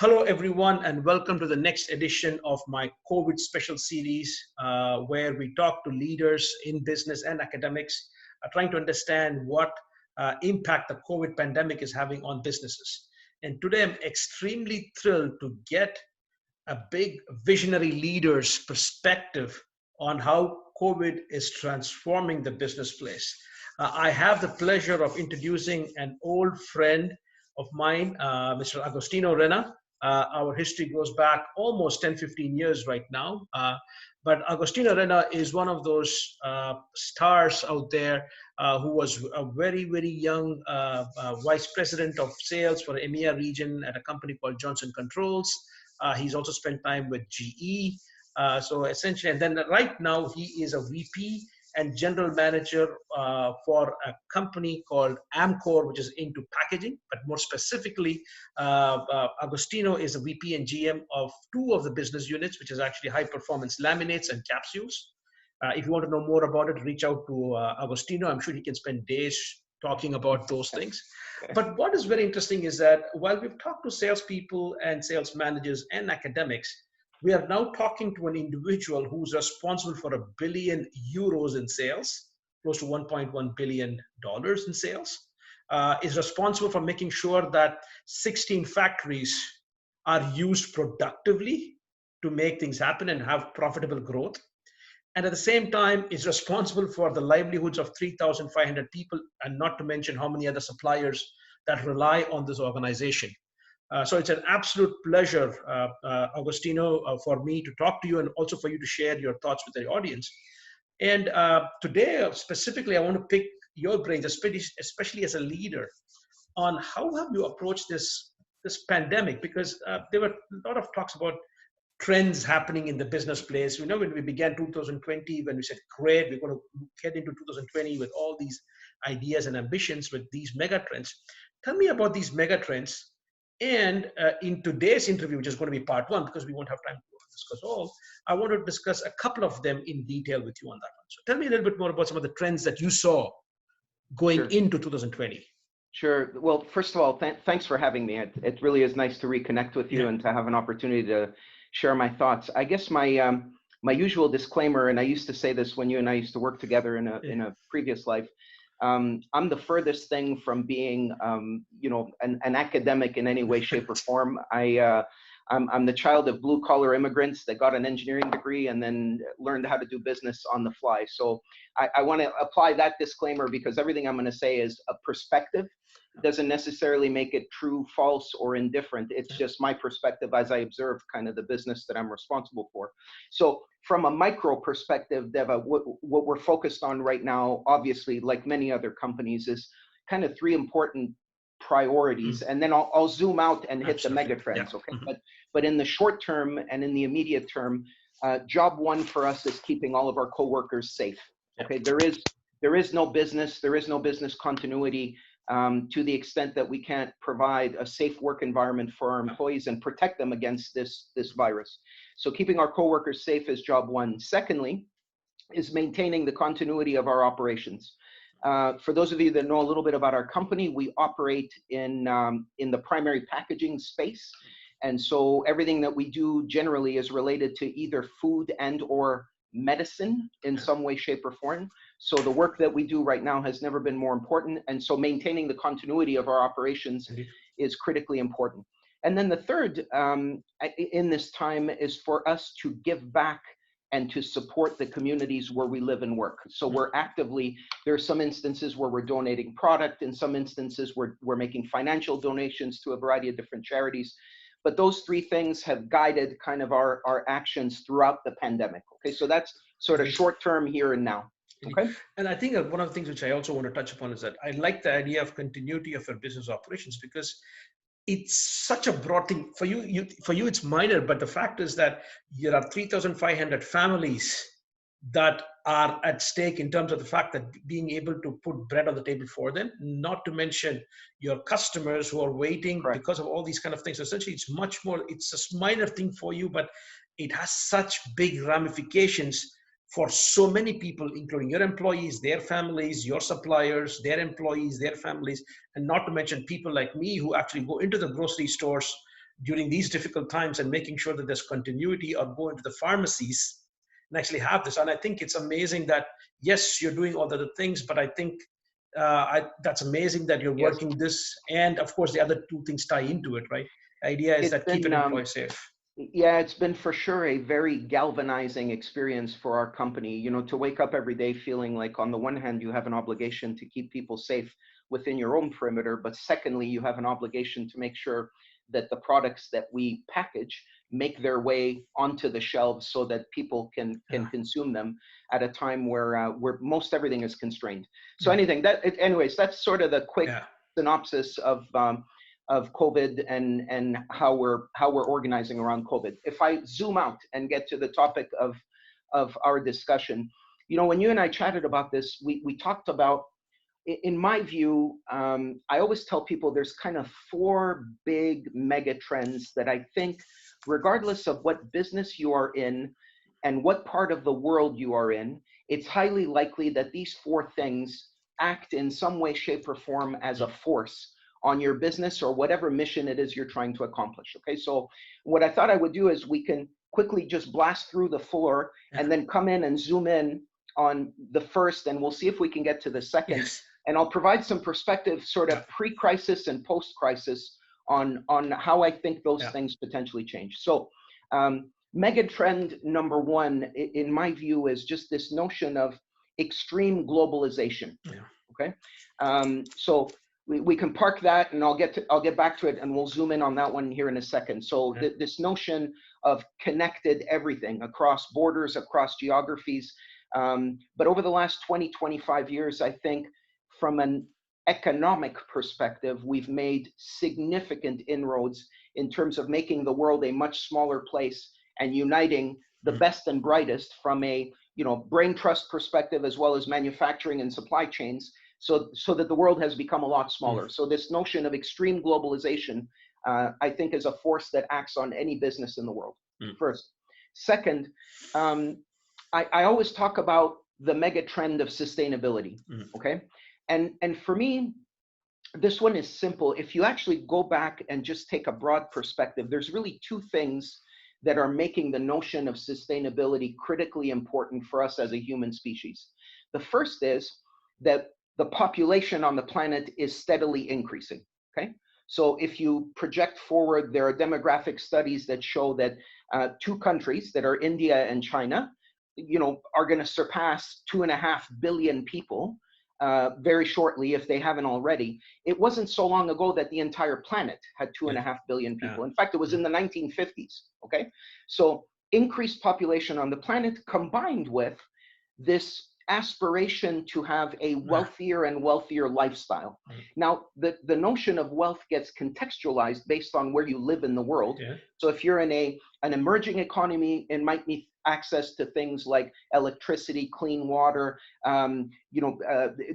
Hello, everyone, and welcome to the next edition of my COVID special series, where we talk to leaders in business and academics, trying to understand what impact the COVID pandemic is having on businesses. And today, I'm extremely thrilled to get a big visionary leader's perspective on how COVID is transforming the business place. I have the pleasure of introducing an old friend of mine, Mr. Agostino Renna. Our history goes back almost 10, 15 years right now. But Agostino Renna is one of those stars out there who was a very, very young vice president of sales for the EMEA region at a company called Johnson Controls. He's also spent time with GE. So essentially, and then right now he is a VP and general manager for a company called Amcor, which is into packaging, but more specifically, Agostino is a VP and GM of two of the business units, which is actually high performance laminates and capsules. If you want to know more about it, reach out to Agostino. I'm sure he can spend days talking about those things. But what is very interesting is that while we've talked to salespeople and sales managers and academics, we are now talking to an individual who's responsible for €1 billion in sales, close to $1.1 billion in sales, is responsible for making sure that 16 factories are used productively to make things happen and have profitable growth. And at the same time, is responsible for the livelihoods of 3,500 people, and not to mention how many other suppliers that rely on this organization. So it's an absolute pleasure, Agostino, for me to talk to you and also for you to share your thoughts with the audience. And today, specifically, I want to pick your brains, especially as a leader, on how have you approached this pandemic? Because there were a lot of talks about trends happening in the business place. You know, when we began 2020, when we said, great, we're going to get into 2020 with all these ideas and ambitions with these megatrends. Tell me about these megatrends. And in today's interview, which is going to be part one, because we won't have time to discuss all, I want to discuss a couple of them in detail with you on that one. So tell me a little bit more about some of the trends that you saw going into 2020. Sure. Well, first of all, thanks for having me. It really is nice to reconnect with you and to have an opportunity to share my thoughts. I guess my usual disclaimer, and I used to say this when you and I used to work together in a previous life, I'm the furthest thing from being, an academic in any way, shape, or form. I'm the child of blue-collar immigrants that got an engineering degree and then learned how to do business on the fly. So I want to apply that disclaimer because everything I'm going to say is a perspective. It doesn't necessarily make it true, false, or indifferent. It's just my perspective as I observe kind of the business that I'm responsible for. So from a micro perspective, Deva, what we're focused on right now, obviously, like many other companies, is kind of three important priorities, and then I'll zoom out and hit the megatrends. Okay, but in the short term and in the immediate term, job one for us is keeping all of our coworkers safe. Okay, there is no business continuity to the extent that we can't provide a safe work environment for our employees and protect them against this virus. So keeping our coworkers safe is job one. Secondly, is maintaining the continuity of our operations. For those of you that know a little bit about our company, we operate in the primary packaging space. And so everything that we do generally is related to either food and or medicine in some way, shape, or form. So the work that we do right now has never been more important. And so maintaining the continuity of our operations is critically important. And then the third in this time is for us to give back and to support the communities where we live and work. So we're actively, there are some instances where we're donating product, in some instances we're making financial donations to a variety of different charities. But those three things have guided kind of our actions throughout the pandemic. Okay, so that's sort of short term here and now. Okay. And I think one of the things which I also want to touch upon is that I like the idea of continuity of your business operations, because it's such a broad thing. For you it's minor, but the fact is that there are 3,500 families that are at stake in terms of the fact that being able to put bread on the table for them, not to mention your customers who are waiting because of all these kind of things. So essentially, it's much more, it's a minor thing for you, but it has such big ramifications for so many people, including your employees, their families, your suppliers, their employees, their families, and not to mention people like me who actually go into the grocery stores during these difficult times and making sure that there's continuity, or go into the pharmacies and actually have this. And I think it's amazing that, yes, you're doing all the other things, but I think that's amazing that you're Yes. working this. And of course, the other two things tie into it, right? The idea is It's that keep been an employee safe. Yeah, it's been for sure a very galvanizing experience for our company, to wake up every day feeling like on the one hand, you have an obligation to keep people safe within your own perimeter, but secondly, you have an obligation to make sure that the products that we package make their way onto the shelves so that people can consume them at a time where most everything is constrained. So anyways, that's sort of the quick synopsis of COVID and how we're organizing around COVID. If I zoom out and get to the topic of our discussion, when you and I chatted about this, we talked about, in my view, I always tell people there's kind of four big mega trends that I think, regardless of what business you are in and what part of the world you are in, it's highly likely that these four things act in some way, shape, or form as a force on your business or whatever mission it is you're trying to accomplish. Okay, so what I thought I would do is we can quickly just blast through the four and then come in and zoom in on the first, and we'll see if we can get to the second. Yes. And I'll provide some perspective, sort of pre-crisis and post-crisis, on how I think those things potentially change. So mega trend number one, in my view, is just this notion of extreme globalization. Okay, so we can park that, and I'll get back to it, and we'll zoom in on that one here in a second. So this notion of connected everything across borders, across geographies, but over the last 20, 25 years, I think from an economic perspective, we've made significant inroads in terms of making the world a much smaller place and uniting the best and brightest from a brain trust perspective, as well as manufacturing and supply chains, so that the world has become a lot smaller. So this notion of extreme globalization, I think, is a force that acts on any business in the world. First. Second, I always talk about the mega trend of sustainability. Okay, and for me, this one is simple. If you actually go back and just take a broad perspective, there's really two things that are making the notion of sustainability critically important for us as a human species. The first is that the population on the planet is steadily increasing. Okay, so if you project forward, there are demographic studies that show that two countries that are India and China, are going to surpass 2.5 billion people very shortly, if they haven't already. It wasn't so long ago that the entire planet had 2.5 billion people. In fact, it was in the 1950s. Okay, so increased population on the planet combined with this aspiration to have a wealthier and wealthier lifestyle. Now, the notion of wealth gets contextualized based on where you live in the world. So if you're in an emerging economy, it might need access to things like electricity, clean water,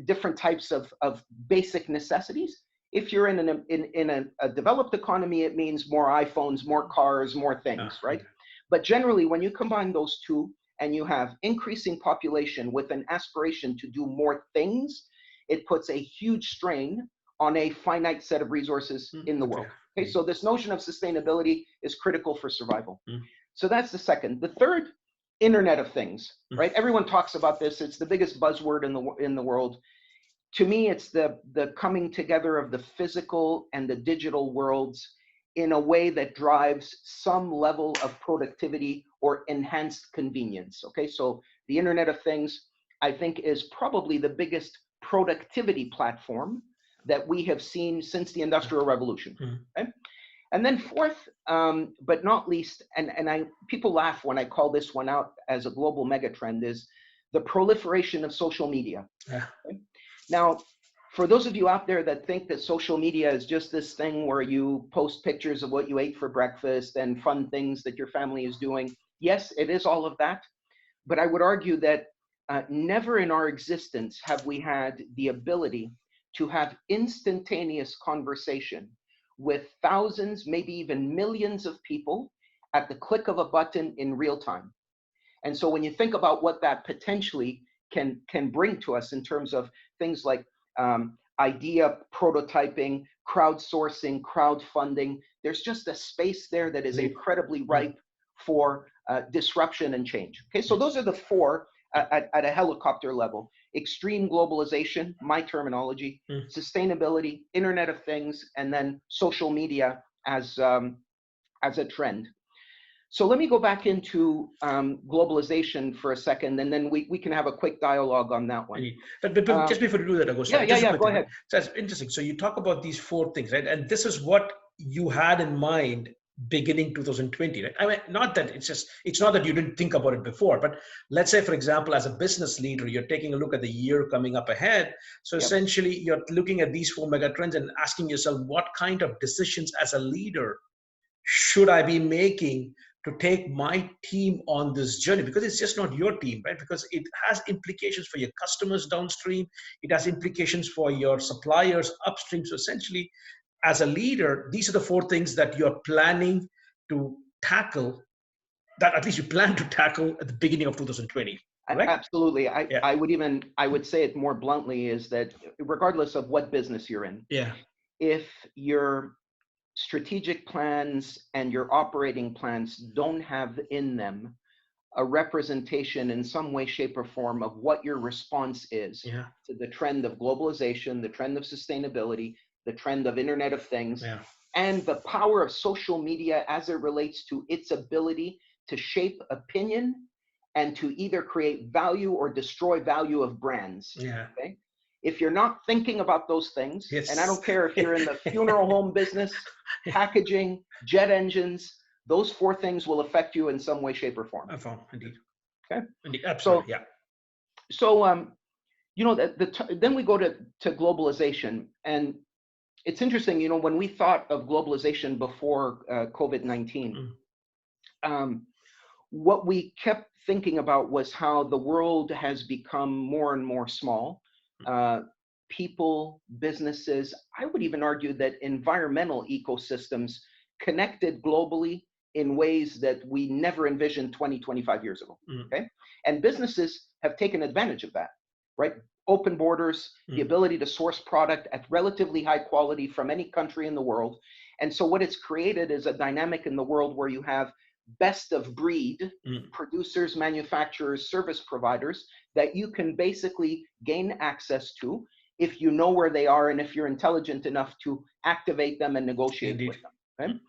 different types of basic necessities. If you're in a developed economy, it means more iPhones, more cars, more things, right? But generally, when you combine those two, and you have increasing population with an aspiration to do more things, it puts a huge strain on a finite set of resources in the world. Okay, so this notion of sustainability is critical for survival. So that's the second. The third, Internet of Things, right? Everyone talks about this. It's the biggest buzzword in the world. To me, it's the coming together of the physical and the digital worlds in a way that drives some level of productivity or enhanced convenience. Okay, so the Internet of Things, I think, is probably the biggest productivity platform that we have seen since the Industrial Revolution. Okay? And then fourth, but not least, and people laugh when I call this one out as a global megatrend, is the proliferation of social media. Okay? Now, for those of you out there that think that social media is just this thing where you post pictures of what you ate for breakfast and fun things that your family is doing, yes, it is all of that. But I would argue that never in our existence have we had the ability to have instantaneous conversation with thousands, maybe even millions of people at the click of a button in real time. And so when you think about what that potentially can bring to us in terms of things like idea prototyping, crowdsourcing, crowdfunding. There's just a space there that is incredibly ripe for disruption and change. Okay, so those are the four at a helicopter level: extreme globalization, my terminology, sustainability, Internet of Things, and then social media as a trend. So let me go back into globalization for a second, and then we can have a quick dialogue on that one. But just before you do that, Agostino, go ahead. So that's interesting. So you talk about these four things, right? And this is what you had in mind beginning 2020, right? I mean, not that it's not that you didn't think about it before, but let's say, for example, as a business leader, you're taking a look at the year coming up ahead. So essentially, you're looking at these four megatrends and asking yourself, what kind of decisions as a leader should I be making to take my team on this journey? Because it's just not your team, right? Because it has implications for your customers downstream. It has implications for your suppliers upstream. So essentially, as a leader, these are the four things that you're planning to tackle, that at least you plan to tackle at the beginning of 2020. Correct? Absolutely. I would say it more bluntly, is that regardless of what business you're in, if your strategic plans and your operating plans don't have in them a representation in some way, shape, or form of what your response is to the trend of globalization, the trend of sustainability, the trend of Internet of Things, and the power of social media as it relates to its ability to shape opinion and to either create value or destroy value of brands. Okay? If you're not thinking about those things, and I don't care if you're in the funeral home business, packaging, jet engines, those four things will affect you in some way, shape, or form. Indeed. Okay. Indeed. Absolutely. So you know, then we go to globalization, and it's interesting. You know, when we thought of globalization before COVID-19, what we kept thinking about was how the world has become more and more small. People, businesses, I would even argue that environmental ecosystems connected globally in ways that we never envisioned 20, 25 years ago. Okay. And businesses have taken advantage of that, right? Open borders, the ability to source product at relatively high quality from any country in the world. And so what it's created is a dynamic in the world where you have best of breed producers, manufacturers, service providers that you can basically gain access to if you know where they are and if you're intelligent enough to activate them and negotiate with them.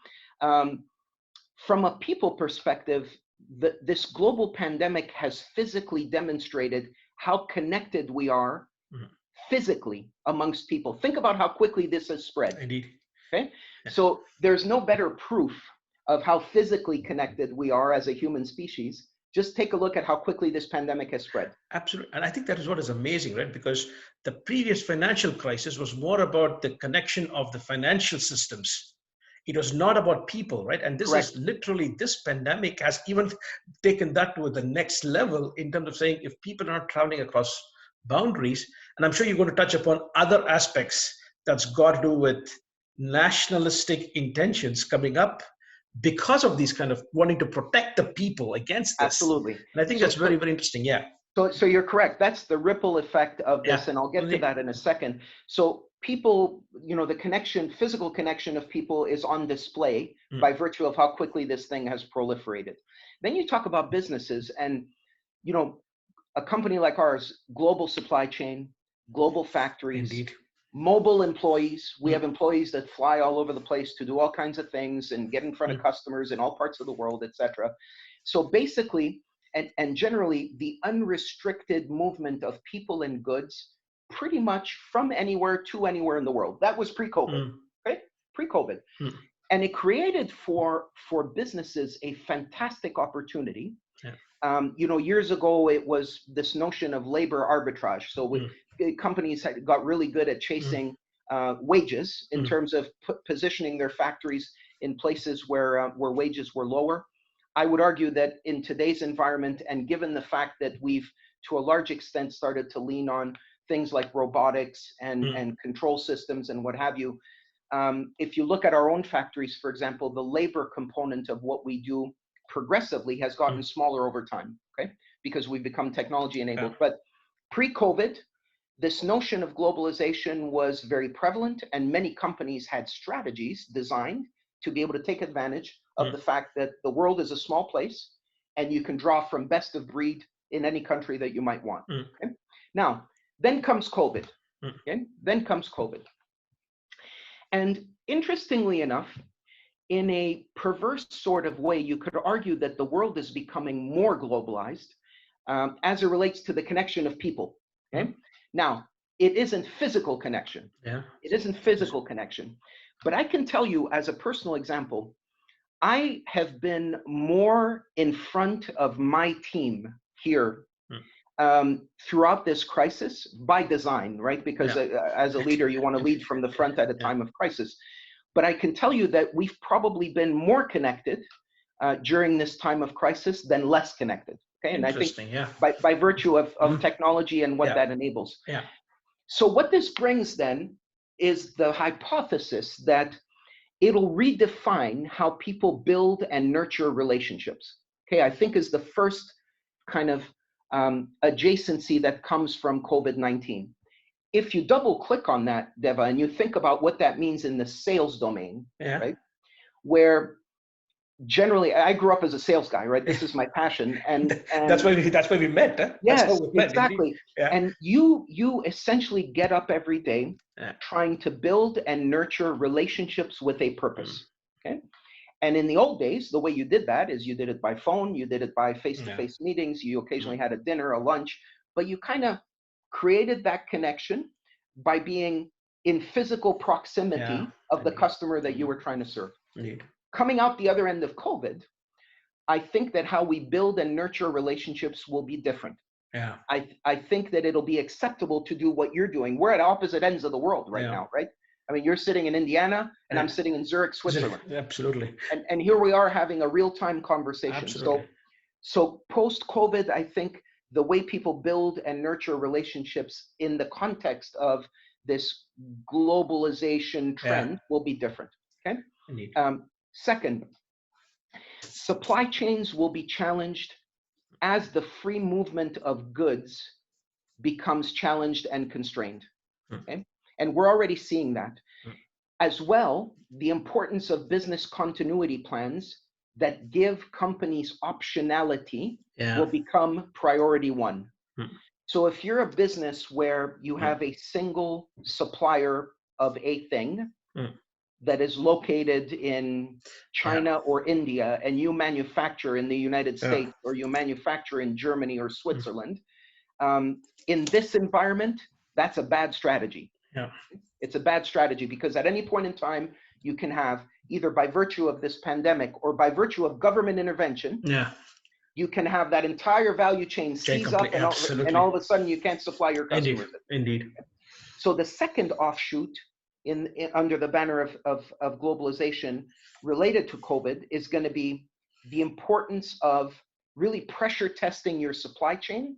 Okay? From a people perspective, this global pandemic has physically demonstrated how connected we are physically amongst people. Think about how quickly this has spread. Indeed. Okay? So there's no better proof of how physically connected we are as a human species. Just take a look at how quickly this pandemic has spread. Absolutely. And I think that is what is amazing, right? Because the previous financial crisis was more about the connection of the financial systems. It was not about people, right? And this is literally, this pandemic has even taken that to the next level in terms of saying, if people are not traveling across boundaries, and I'm sure you're going to touch upon other aspects that's got to do with nationalistic intentions coming up because of these kind of wanting to protect the people against this. Absolutely. And I think that's very, very interesting. So you're correct. That's the ripple effect of this, and I'll get to that in a second. So people, you know, the connection, physical connection of people is on display by virtue of how quickly this thing has proliferated. Then you talk about businesses, and, you know, a company like ours, global supply chain, global factories, mobile employees. We have employees that fly all over the place to do all kinds of things and get in front of customers in all parts of the world, etc. So basically, and generally, the unrestricted movement of people and goods pretty much from anywhere to anywhere in the world. That was pre-COVID, right? Pre-COVID. And it created for businesses a fantastic opportunity. You know, years ago, it was this notion of labor arbitrage. So companies got really good at chasing wages in terms of positioning their factories in places where wages were lower. I would argue that in today's environment, and given the fact that we've, to a large extent, started to lean on things like robotics and control systems and what have you, if you look at our own factories, for example, the labor component of what we do progressively has gotten smaller over time, okay? Because we've become technology enabled. But pre-COVID, this notion of globalization was very prevalent, and many companies had strategies designed to be able to take advantage of the fact that the world is a small place and you can draw from best of breed in any country that you might want. Okay? Now, then comes COVID. Okay? Then comes COVID. And interestingly enough, in a perverse sort of way, you could argue that the world is becoming more globalized as it relates to the connection of people. Okay? Now, it isn't physical connection. Yeah. It isn't physical connection. But I can tell you as a personal example, I have been more in front of my team here throughout this crisis by design, right? Because as a leader, you want to lead from the front at a time of crisis. But I can tell you that we've probably been more connected during this time of crisis than less connected. Okay, and I think by virtue of technology and what that enables. Yeah. So what this brings then is the hypothesis that it'll redefine how people build and nurture relationships. Okay, I think is the first kind of adjacency that comes from COVID-19. If you double click on that, Deva, and you think about what that means in the sales domain, right? Where generally, I grew up as a sales guy, right? This is my passion, and that's why we met. Huh? Yes, exactly. Yeah. And you essentially get up every day trying to build and nurture relationships with a purpose. Okay, and in the old days, the way you did that is you did it by phone, you did it by face-to-face meetings, you occasionally had a dinner, a lunch, but you kind of created that connection by being in physical proximity of the customer that you were trying to serve. Indeed. Coming out the other end of COVID, I think that how we build and nurture relationships will be different. Yeah. I think that it'll be acceptable to do what you're doing. We're at opposite ends of the world right now, right? I mean, you're sitting in Indiana and I'm sitting in Zurich, Switzerland. Absolutely. And here we are having a real-time conversation. Absolutely. So post-COVID, I think the way people build and nurture relationships in the context of this globalization trend will be different. Okay. Indeed. Second, supply chains will be challenged as the free movement of goods becomes challenged and constrained. Okay? And we're already seeing that. As well, the importance of business continuity plans that give companies optionality will become priority one. So if you're a business where you have a single supplier of a thing that is located in China or India, and you manufacture in the United States or you manufacture in Germany or Switzerland, in this environment, that's a bad strategy. Yeah. It's a bad strategy because at any point in time, you can have, either by virtue of this pandemic or by virtue of government intervention, you can have that entire value chain seize up and all of a sudden you can't supply your customers. Indeed. So the second offshoot in under the banner of globalization related to COVID is going to be the importance of really pressure testing your supply chain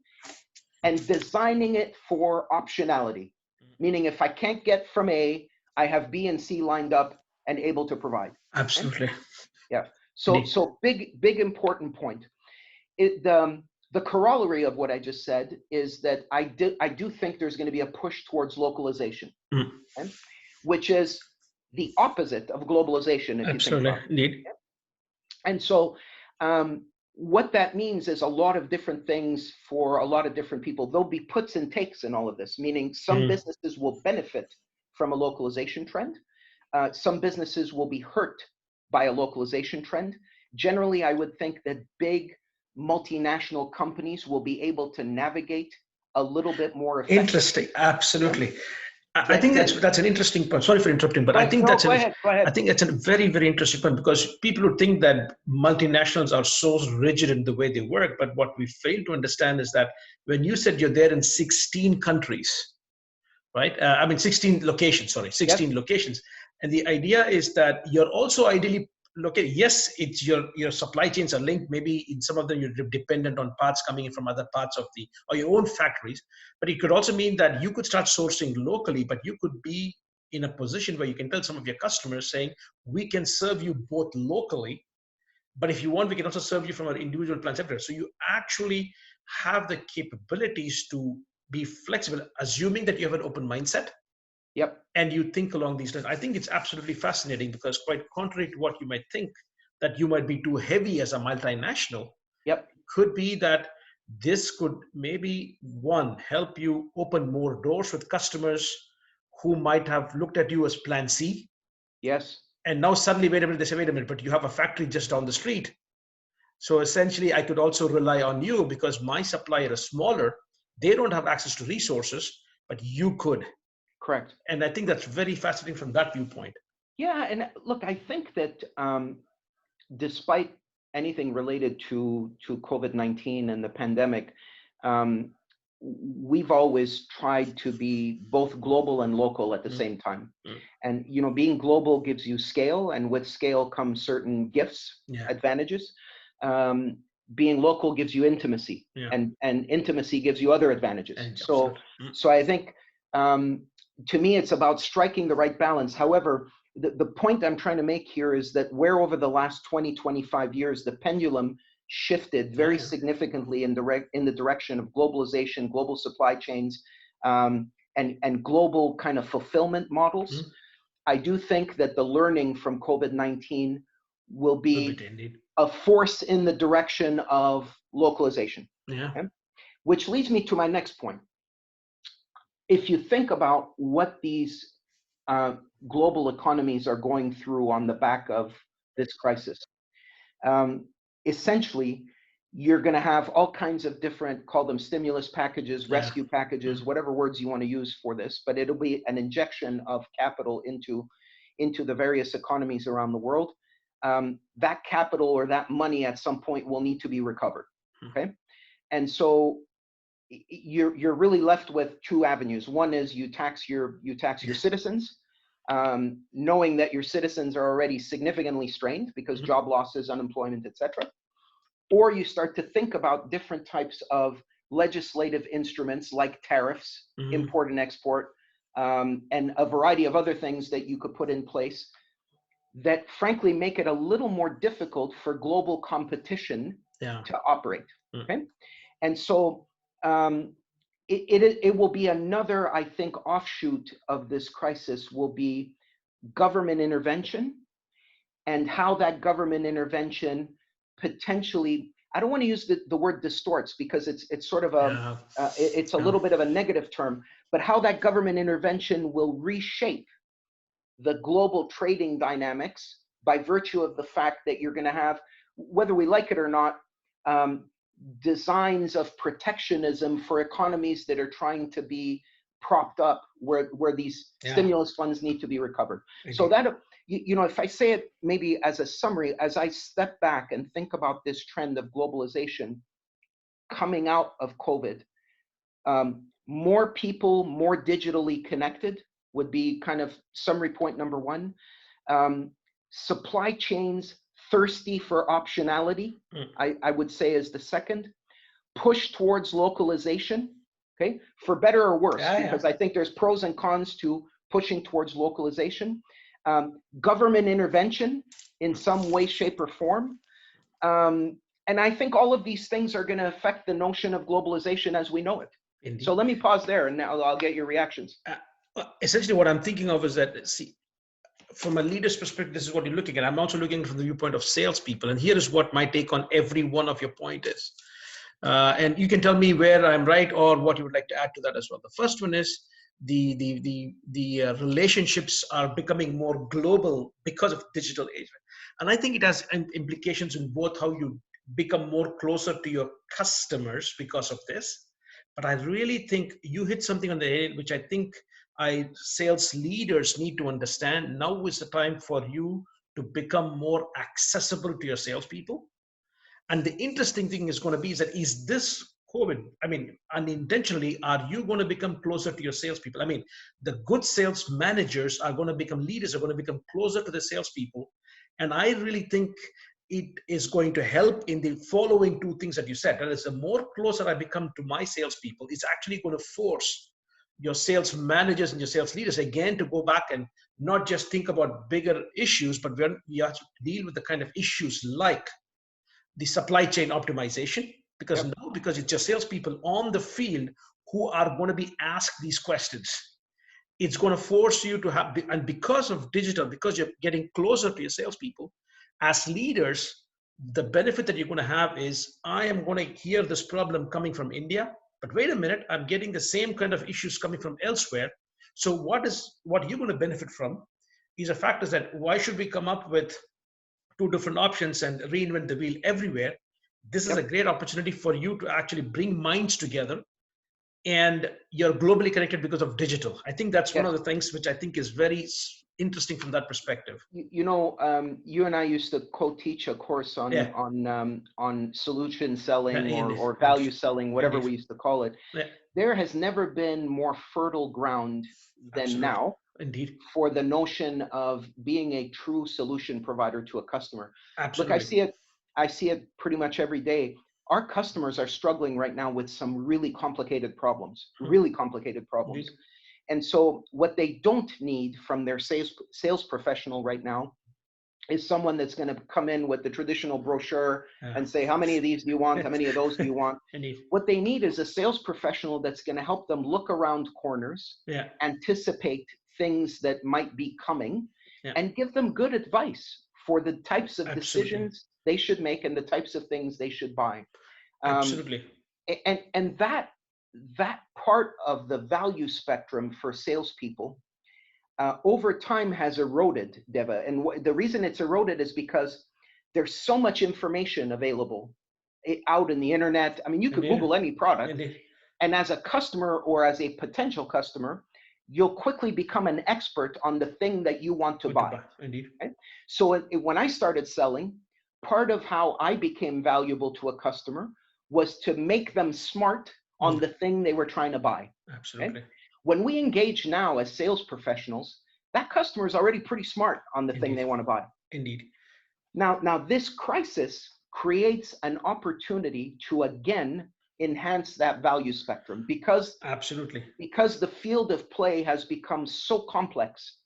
and designing it for optionality. Meaning if I can't get from A, I have B and C lined up and able to provide. Absolutely. Okay? Yeah. So big important point. The corollary of what I just said is that I do think there's going to be a push towards localization, okay? Which is the opposite of globalization. If Absolutely. You think about it. Indeed. And so what that means is a lot of different things for a lot of different people. There'll be puts and takes in all of this, meaning some businesses will benefit from a localization trend. Some businesses will be hurt by a localization trend. Generally, I would think that big multinational companies will be able to navigate a little bit more effectively. Interesting. Absolutely. I think that's an interesting point. Sorry for interrupting, but I think that's a very, very interesting point, because people would think that multinationals are so rigid in the way they work. But what we fail to understand is that when you said you're there in 16 countries, right? 16 locations, 16 locations. And the idea is that you're also ideally located. Yes, it's your supply chains are linked. Maybe in some of them you're dependent on parts coming in from other parts of or your own factories. But it could also mean that you could start sourcing locally, but you could be in a position where you can tell some of your customers saying, we can serve you both locally, but if you want, we can also serve you from our individual plants everywhere. So you actually have the capabilities to be flexible, assuming that you have an open mindset. Yep. And you think along these lines. I think it's absolutely fascinating because, quite contrary to what you might think, that you might be too heavy as a multinational, Yep. could be that this could maybe, one, help you open more doors with customers who might have looked at you as plan C. Yes. And now suddenly, wait a minute, they say, wait a minute, but you have a factory just down the street. So essentially, I could also rely on you because my supplier is smaller. They don't have access to resources, but you could. Correct. And I think that's very fascinating from that viewpoint. Yeah, and look, I think that despite anything related to COVID-19 and the pandemic, we've always tried to be both global and local at the same time. And being global gives you scale, and with scale comes certain gifts, advantages. Being local gives you intimacy, and intimacy gives you other advantages. So I think to me, it's about striking the right balance. However, the point I'm trying to make here is that where over the last 20, 25 years, the pendulum shifted very significantly in the direction of globalization, global supply chains, and global kind of fulfillment models. I do think that the learning from COVID-19 will be a force in the direction of localization. Okay? Which leads me to my next point. If you think about what these global economies are going through on the back of this crisis, essentially, you're going to have all kinds of different, call them stimulus packages, rescue packages, whatever words you want to use for this, but it'll be an injection of capital into the various economies around the world. That capital or that money at some point will need to be recovered. Okay, and so you're really left with two avenues. One is you tax your citizens, knowing that your citizens are already significantly strained because job losses, unemployment, etc. Or you start to think about different types of legislative instruments like tariffs, import and export, and a variety of other things that you could put in place that frankly make it a little more difficult for global competition to operate. Okay, and so it will be another, I think, offshoot of this crisis will be government intervention, and how that government intervention potentially, I don't want to use the word distorts because it's sort of it's a little bit of a negative term, but how that government intervention will reshape the global trading dynamics by virtue of the fact that you're going to have, whether we like it or not, designs of protectionism for economies that are trying to be propped up where these stimulus funds need to be recovered. So that, if I say it maybe as a summary, as I step back and think about this trend of globalization coming out of COVID, more people, more digitally connected would be kind of summary point number one. Supply chains thirsty for optionality, I would say is the second. Push towards localization, okay, for better or worse, because I think there's pros and cons to pushing towards localization. Government intervention in some way, shape, or form. And I think all of these things are going to affect the notion of globalization as we know it. Indeed. So let me pause there, and now I'll get your reactions. Essentially, what I'm thinking of is that, see, from a leader's perspective, this is what you're looking at. I'm also looking from the viewpoint of salespeople, and here is what my take on every one of your point is. And you can tell me where I'm right or what you would like to add to that as well. The first one is the relationships are becoming more global because of digital age, and I think it has implications in both how you become more closer to your customers because of this. But I really think you hit something on the head, which I think sales leaders need to understand. Now is the time for you to become more accessible to your salespeople. And the interesting thing is going to be is this COVID, unintentionally, are you going to become closer to your salespeople? The good sales managers are going to become leaders, are going to become closer to the salespeople. And I really think it is going to help in the following two things that you said. That is, the more closer I become to my salespeople, it's actually going to force your sales managers and your sales leaders again to go back and not just think about bigger issues, but when you have to deal with the kind of issues like the supply chain optimization, because now, because it's your salespeople on the field who are going to be asked these questions. It's going to force you to have, and because of digital, because you're getting closer to your salespeople, as leaders, the benefit that you're going to have is, I am going to hear this problem coming from India, but wait a minute, I'm getting the same kind of issues coming from elsewhere. So what you're going to benefit from is a fact is that why should we come up with two different options and reinvent the wheel everywhere? This is a Yep. great opportunity for you to actually bring minds together, and you're globally connected because of digital. I think that's one Yes. of the things which I think is very interesting from that perspective. You and I used to co-teach a course Yeah, on solution selling indeed, or value selling, whatever indeed. we used to call it. Yeah, There has never been more fertile ground than absolutely, now indeed, for the notion of being a true solution provider to a customer. Look, absolutely. I see it pretty much every day. Our customers are struggling right now with some really complicated problems, Hmm, really complicated indeed. problems. And so what they don't need from their sales professional right now is someone that's going to come in with the traditional brochure Yeah. and say, how many of these do you want? How many of those do you want? Indeed. What they need is a sales professional that's going to help them look around corners, Yeah, anticipate things that might be coming, yeah, and give them good advice for the types of absolutely, decisions they should make and the types of things they should buy. Um, absolutely. and that part of the value spectrum for salespeople over time has eroded, Deva. And the reason it's eroded is because there's so much information available out in the internet. I mean, you could Indeed, Google any product, indeed. and as a customer or as a potential customer, you'll quickly become an expert on the thing that you want to Good to buy. buy, indeed, Right? So when I started selling, part of how I became valuable to a customer was to make them smart on mm, the thing they were trying to buy. Okay? absolutely, When we engage now as sales professionals, that customer is already pretty smart on the thing indeed, they want to buy. indeed, Now this crisis creates an opportunity to again enhance that value spectrum absolutely. because the field of play has become so complex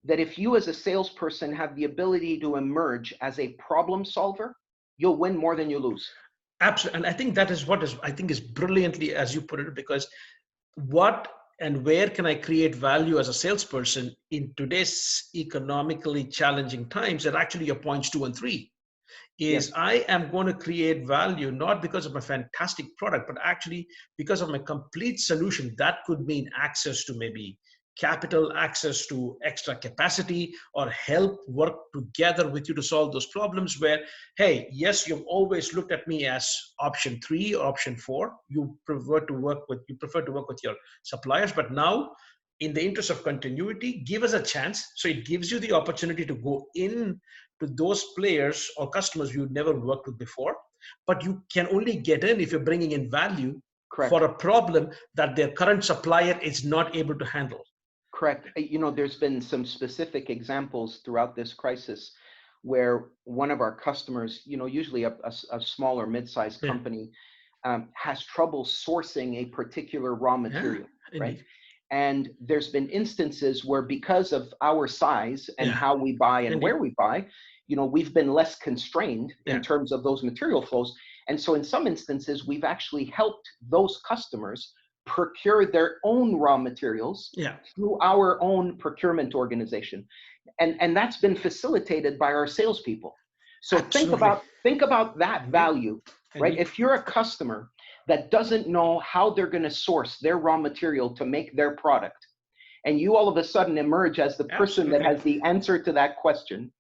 that if you as a salesperson have the ability to emerge as a problem solver, you'll win more than you lose. Absolutely. And I think that is what is, I think is brilliantly, as you put it, because what and where can I create value as a salesperson in today's economically challenging times, that actually your points 2 and 3 is, Yes, I am going to create value not because of my fantastic product, but actually because of my complete solution. That could mean access to maybe capital, access to extra capacity, or help work together with you to solve those problems where, hey, yes, you've always looked at me as option 3 or option 4. You prefer to work with your suppliers, but now, in the interest of continuity, give us a chance. So it gives you the opportunity to go in to those players or customers you've never worked with before, but you can only get in if you're bringing in value for correct. a problem that their current supplier is not able to handle. Correct. There's been some specific examples throughout this crisis where one of our customers, usually a small or mid-sized Yeah, company, has trouble sourcing a particular raw yeah, material, right? indeed. And there's been instances where because of our size and Yeah, how we buy and where indeed. we buy, we've been less constrained in Yeah, terms of those material flows. And so in some instances, we've actually helped those customers procure their own raw materials yeah, through our own procurement organization. And that's been facilitated by our salespeople. So absolutely. think about that Indeed, value, right? indeed. If you're a customer that doesn't know how they're going to source their raw material to make their product, and you all of a sudden emerge as the person that Absolutely. has the answer to that question,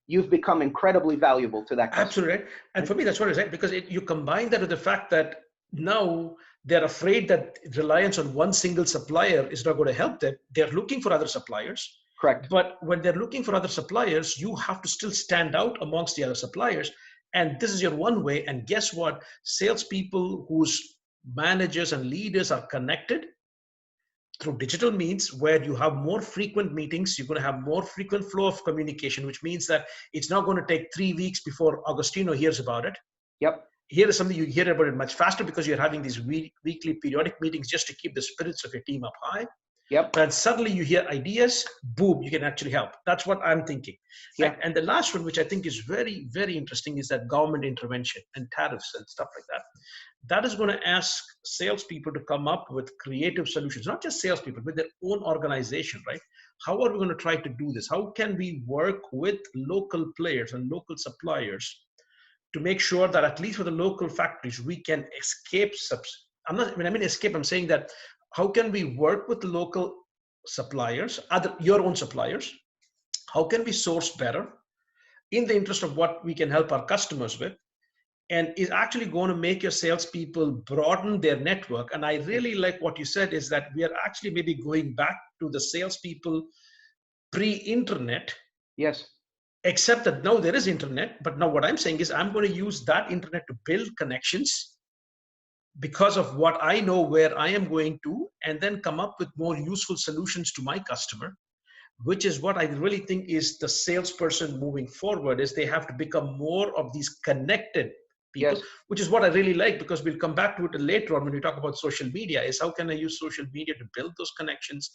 you've become incredibly valuable to that customer. Absolutely. Right. And Right? for me, that's what it is, right? Because you combine that with the fact that now they're afraid that reliance on one single supplier is not going to help them. They're looking for other suppliers. Correct. But when they're looking for other suppliers, you have to still stand out amongst the other suppliers. And this is your one way. And guess what? Salespeople whose managers and leaders are connected through digital means, where you have more frequent meetings, you're going to have more frequent flow of communication, which means that it's not going to take 3 weeks before Agostino hears about it. Yep. Here is something you hear about it much faster because you're having these weekly periodic meetings just to keep the spirits of your team up high. Yep. But suddenly you hear ideas, boom, you can actually help. That's what I'm thinking. Yeah. And the last one, which I think is very, very interesting, is that government intervention and tariffs and stuff like that. That is going to ask salespeople to come up with creative solutions, not just salespeople, with their own organization, right? How are we going to try to do this? How can we work with local players and local suppliers to make sure that at least for the local factories, we can escape when I mean escape, I'm saying that how can we work with the local suppliers, your own suppliers? How can we source better in the interest of what we can help our customers with? And is actually going to make your salespeople broaden their network. And I really like what you said is that we are actually maybe going back to the salespeople pre-internet. Yes. Except that now there is internet, but now what I'm saying is I'm going to use that internet to build connections because of what I know where I am going to, and then come up with more useful solutions to my customer, which is what I really think is the salesperson moving forward, is they have to become more of these connected people, Yes. which is what I really like, because we'll come back to it later on when we talk about social media, is how can I use social media to build those connections,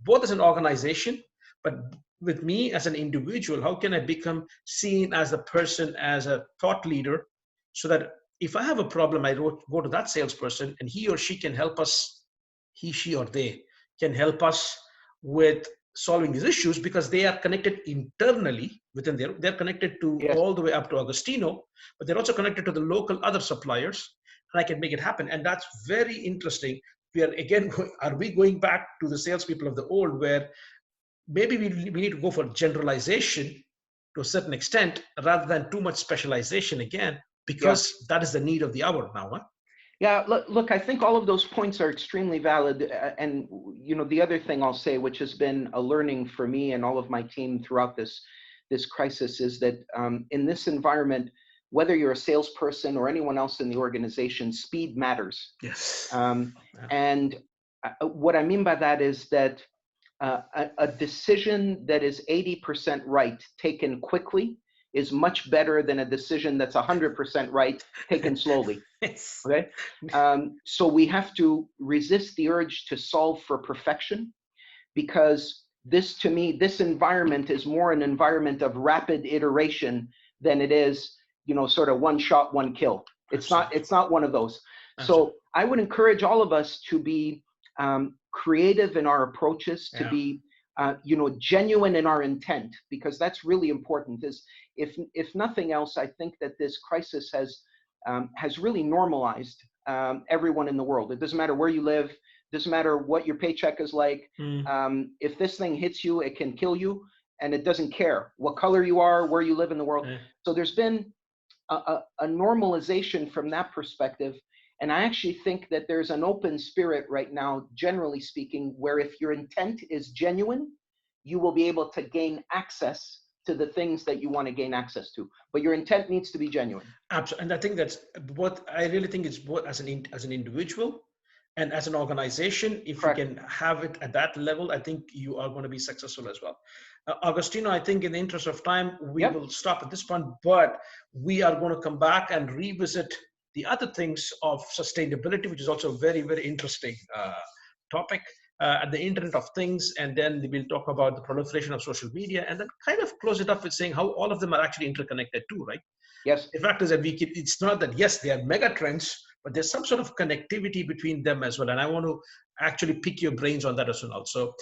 both as an organization, but with me as an individual, how can I become seen as a person, as a thought leader, so that if I have a problem, I go to that salesperson and he or she can help us, he, she, or they can help us with solving these issues, because they are connected internally within they're connected to Yes. all the way up to Agostino, but they're also connected to the local other suppliers, and I can make it happen. And that's very interesting. We are again, are we going back to the salespeople of the old, where maybe we need to go for generalization to a certain extent rather than too much specialization again, Yeah. because that is the need of the hour now. Huh? Yeah, look, I think all of those points are extremely valid. And, the other thing I'll say, which has been a learning for me and all of my team throughout this crisis, is that in this environment, whether you're a salesperson or anyone else in the organization, speed matters. Yes. And what I mean by that is that a decision that is 80% right taken quickly is much better than a decision that's 100% right taken slowly. Yes. Okay. So we have to resist the urge to solve for perfection, because to me, this environment is more an environment of rapid iteration than it is, sort of one shot, one kill. It's not one of those. So I would encourage all of us to be creative in our approaches, to be genuine in our intent, because that's really important. Is if nothing else, I think that this crisis has really normalized everyone in the world. It doesn't matter where you live, doesn't matter what your paycheck is like. If this thing hits you, it can kill you, and it doesn't care what color you are, where you live in the world. So there's been a normalization from that perspective. And I actually think that there's an open spirit right now, generally speaking, where if your intent is genuine, you will be able to gain access to the things that you want to gain access to. But your intent needs to be genuine. Absolutely. And I think that's what I really think is both as an individual and as an organization. If Correct. you can have it at that level, I think you are going to be successful as well. Agostino, I think in the interest of time, we will stop at this point, but we are going to come back and revisit the other things of sustainability, which is also a very, very interesting topic, at the Internet of Things. And then we'll talk about the proliferation of social media, and then kind of close it up with saying how all of them are actually interconnected too, right? Yes. The fact is that it's not that, yes, they are megatrends, but there's some sort of connectivity between them as well. And I want to actually pick your brains on that as well. So,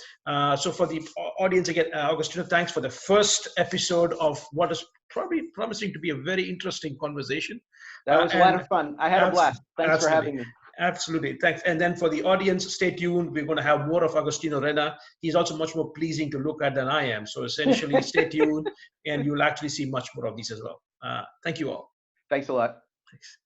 so for the audience again, Agostino, thanks for the first episode of what is probably promising to be a very interesting conversation. That was a lot of fun. I had a blast. Thanks for having me. Absolutely. Thanks. And then for the audience, stay tuned. We're going to have more of Agostino Renna. He's also much more pleasing to look at than I am. So essentially, stay tuned, and you'll actually see much more of these as well. Thank you all. Thanks a lot. Thanks.